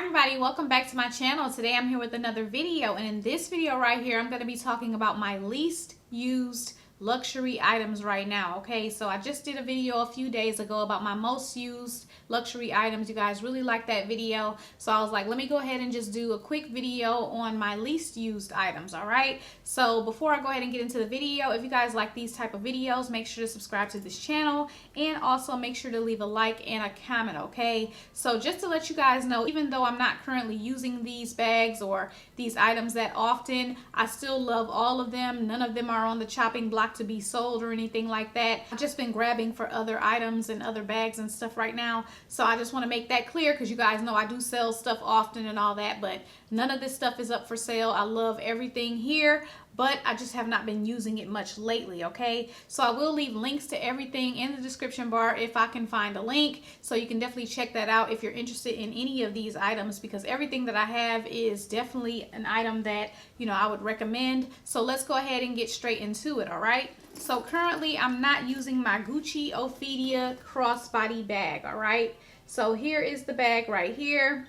everybody, welcome back to my channel. Today I'm here with another video, and in this video right here I'm going to be talking about my least used luxury items right now. Okay, so I just did a video a few days ago about my most used luxury items. You guys really liked that video, so I was like, let me go ahead and just do a quick video on my least used items. All right, so before I go ahead and get into the video, if you guys like these type of videos, make sure to subscribe to this channel and also make sure to leave a like and a comment. Okay, so just to let you guys know, even though I'm not currently using these bags or these items that often, I still love all of them. None of them are on the chopping block to be sold or anything like that. I've just been grabbing for other items and other bags and stuff right now, so I just want to make that clear because you guys know I do sell stuff often and all that, but none of this stuff is up for sale. I love everything here, but I just have not been using it much lately. Okay, so I will leave links to everything in the description bar if I can find a link, so you can definitely check that out if you're interested in any of these items, because everything that I have is definitely an item that, you know, I would recommend. So let's go ahead and get straight into it. All right, so currently I'm not using my Gucci Ophidia crossbody bag. All right, so here is the bag right here,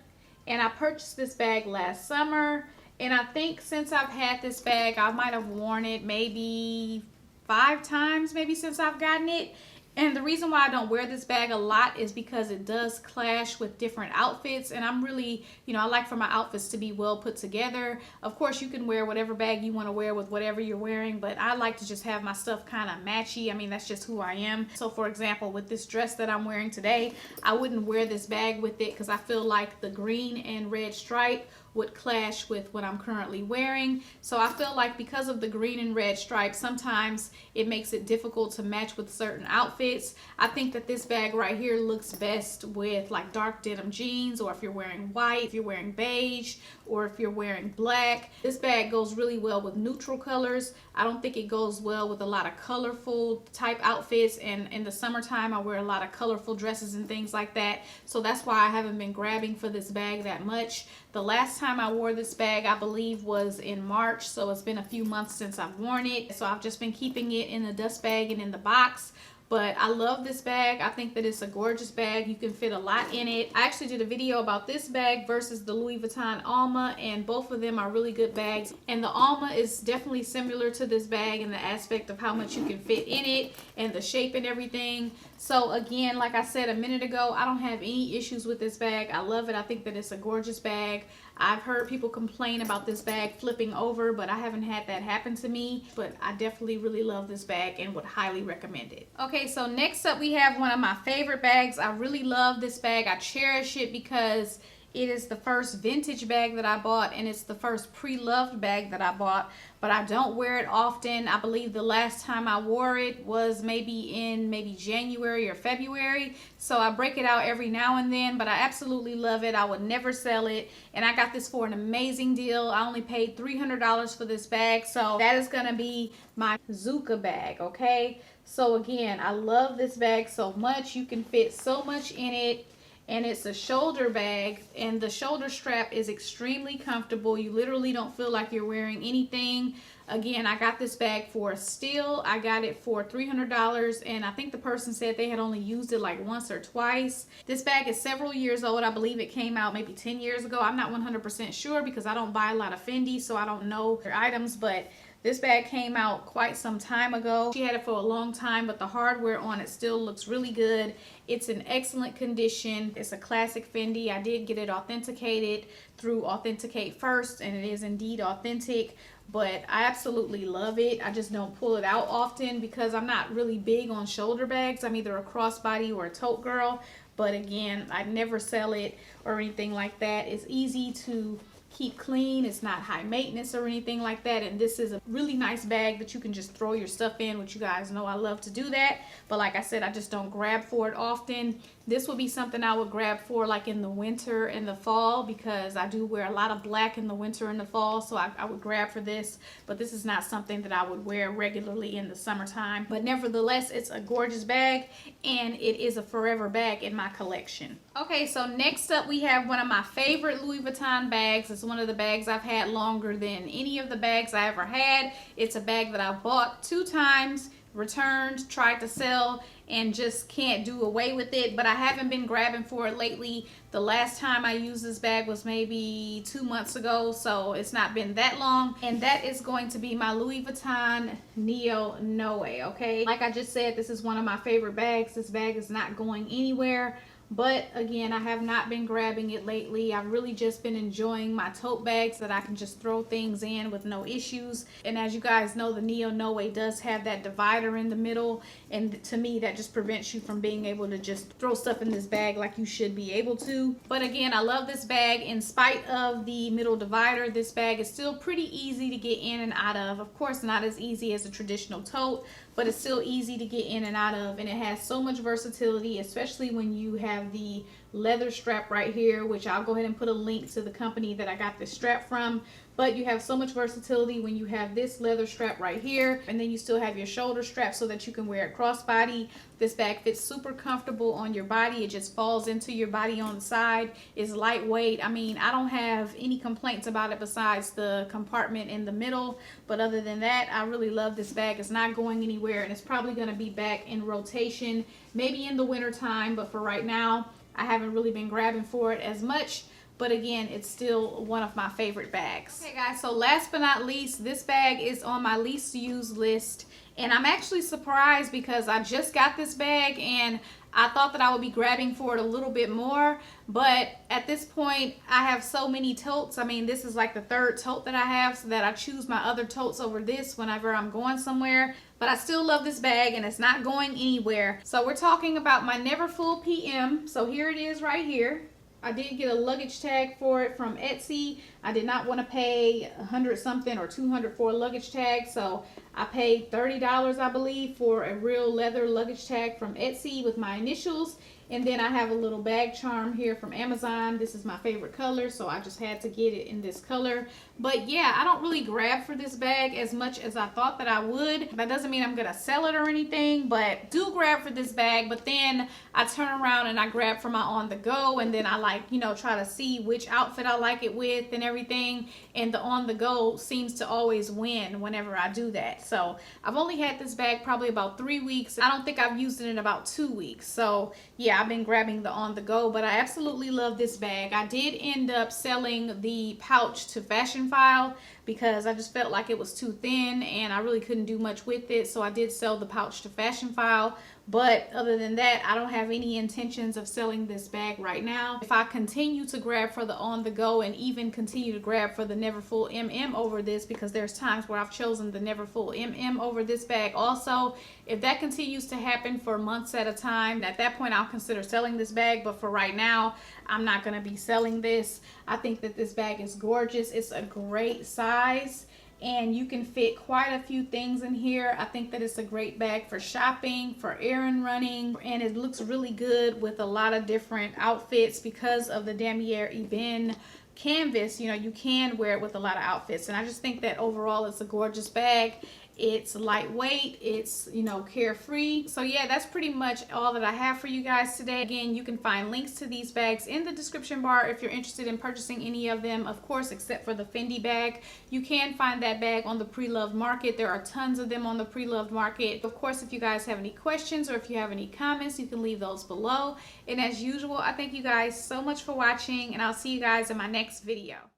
and I purchased this bag last summer. And I think since I've had this bag, I might have worn it maybe 5 times, maybe since I've gotten it. And the reason why I don't wear this bag a lot is because it does clash with different outfits. And I'm really, you know, I like for my outfits to be well put together. Of course, you can wear whatever bag you want to wear with whatever you're wearing, but I like to just have my stuff kind of matchy. I mean, that's just who I am. So for example, with this dress that I'm wearing today, I wouldn't wear this bag with it because I feel like the green and red stripe would clash with what I'm currently wearing. So I feel like because of the green and red stripes, sometimes it makes it difficult to match with certain outfits. I think that this bag right here looks best with like dark denim jeans, or if you're wearing white, if you're wearing beige, or if you're wearing black. This bag goes really well with neutral colors. I don't think it goes well with a lot of colorful type outfits, and in the summertime I wear a lot of colorful dresses and things like that. So that's why I haven't been grabbing for this bag that much. The last time I wore this bag, I believe, was in March, so it's been a few months since I've worn it. So I've just been keeping it in the dust bag and in the box. But I love this bag. I think that it's a gorgeous bag. You can fit a lot in it. I actually did a video about this bag versus the Louis Vuitton Alma, and both of them are really good bags. And the Alma is definitely similar to this bag in the aspect of how much you can fit in it and the shape and everything. So again, like I said a minute ago, I don't have any issues with this bag. I love it. I think that it's a gorgeous bag. I've heard people complain about this bag flipping over, but I haven't had that happen to me. But I definitely really love this bag and would highly recommend it. Okay, so next up we have one of my favorite bags. I really love this bag. I cherish it because it is the first vintage bag that I bought, and it's the first pre-loved bag that I bought, but I don't wear it often. I believe the last time I wore it was maybe January or February. So I break it out every now and then, but I absolutely love it. I would never sell it, and I got this for an amazing deal. I only paid $300 for this bag, so that is gonna be my Zucca bag. Okay, so again, I love this bag so much. You can fit so much in it. And it's a shoulder bag, and the shoulder strap is extremely comfortable. You literally don't feel like you're wearing anything. Again, I got this bag for a steal. I got it for $300, and I think the person said they had only used it like once or twice. This bag is several years old. I believe it came out maybe 10 years ago. I'm not 100% sure because I don't buy a lot of Fendi, so I don't know their items, but this bag came out quite some time ago. She had it for a long time, but the hardware on it still looks really good. It's in excellent condition. It's a classic Fendi. I did get it authenticated through Authenticate First, and it is indeed authentic, but I absolutely love it. I just don't pull it out often because I'm not really big on shoulder bags. I'm either a crossbody or a tote girl, but again, I never sell it or anything like that. It's easy to keep clean. It's not high maintenance or anything like that, and this is a really nice bag that you can just throw your stuff in, which you guys know I love to do that. But like I said, I just don't grab for it often. This would be something I would grab for like in the winter and the fall, because I do wear a lot of black in the winter and the fall, so I would grab for this. But this is not something that I would wear regularly in the summertime. But nevertheless, it's a gorgeous bag, and it is a forever bag in my collection. Okay, so next up we have one of my favorite Louis Vuitton bags. It's one of the bags I've had longer than any of the bags I ever had. It's a bag that I bought 2 times, returned, tried to sell, and just can't do away with it. But I haven't been grabbing for it lately. The last time I used this bag was maybe 2 months ago, so it's not been that long. And that is going to be my Louis Vuitton Neo Noe, okay? Like I just said, this is one of my favorite bags. This bag is not going anywhere. But again, I have not been grabbing it lately. I've really just been enjoying my tote bags that I can just throw things in with no issues. And as you guys know, the Neo Noe does have that divider in the middle. And to me, that just prevents you from being able to just throw stuff in this bag like you should be able to. But again, I love this bag. In spite of the middle divider, this bag is still pretty easy to get in and out of. Of course, not as easy as a traditional tote, but it's still easy to get in and out of, and it has so much versatility, especially when you have the leather strap right here, which I'll go ahead and put a link to the company that I got this strap from. But you have so much versatility when you have this leather strap right here, and then you still have your shoulder strap so that you can wear it crossbody. This bag fits super comfortable on your body. It just falls into your body on the side. It's lightweight. I mean, I don't have any complaints about it besides the compartment in the middle. But other than that, I really love this bag. It's not going anywhere, and it's probably going to be back in rotation maybe in the winter time. But for right now, I haven't really been grabbing for it as much. But again, it's still one of my favorite bags. Okay guys, so last but not least, this bag is on my least used list. And I'm actually surprised because I just got this bag and I thought that I would be grabbing for it a little bit more. But at this point, I have so many totes. I mean, this is like the third tote that I have, so that I choose my other totes over this whenever I'm going somewhere. But I still love this bag and it's not going anywhere. So we're talking about my Neverfull PM. So here it is right here. I did get a luggage tag for it from Etsy. I did not want to pay 100 something or 200 for a luggage tag, so I paid $30, I believe, for a real leather luggage tag from Etsy with my initials. And then I have a little bag charm here from Amazon. This is my favorite color, so I just had to get it in this color. But yeah, I don't really grab for this bag as much as I thought that I would. That doesn't mean I'm gonna sell it or anything, but do grab for this bag. But then I turn around and I grab for my on the go, and then I like, you know, try to see which outfit I like it with and everything. And the on the go seems to always win whenever I do that. So I've only had this bag probably about 3 weeks. I don't think I've used it in about 2 weeks. So yeah, I've been grabbing the on the go, but I absolutely love this bag. I did end up selling the pouch to FashionPhile because I just felt like it was too thin and I really couldn't do much with it. So I did sell the pouch to FashionPhile. But other than that, I don't have any intentions of selling this bag right now. If I continue to grab for the on the go and even continue to grab for the Neverfull MM over this, because there's times where I've chosen the Neverfull MM over this bag also, if that continues to happen for months at a time, at that point I'll consider selling this bag. But for right now, I'm not going to be selling this. I think that this bag is gorgeous. It's a great size, and you can fit quite a few things in here. I think that it's a great bag for shopping, for errand running, and it looks really good with a lot of different outfits because of the Damier Ebene canvas. You know, you can wear it with a lot of outfits, and I just think that overall it's a gorgeous bag. It's lightweight, it's, you know, carefree. So yeah, that's pretty much all that I have for you guys today. Again, you can find links to these bags in the description bar if you're interested in purchasing any of them, of course, except for the Fendi bag. You can find that bag on the pre-loved market. There are tons of them on the pre-loved market. Of course, if you guys have any questions or if you have any comments, you can leave those below. And as usual, I thank you guys so much for watching, and I'll see you guys in my next video.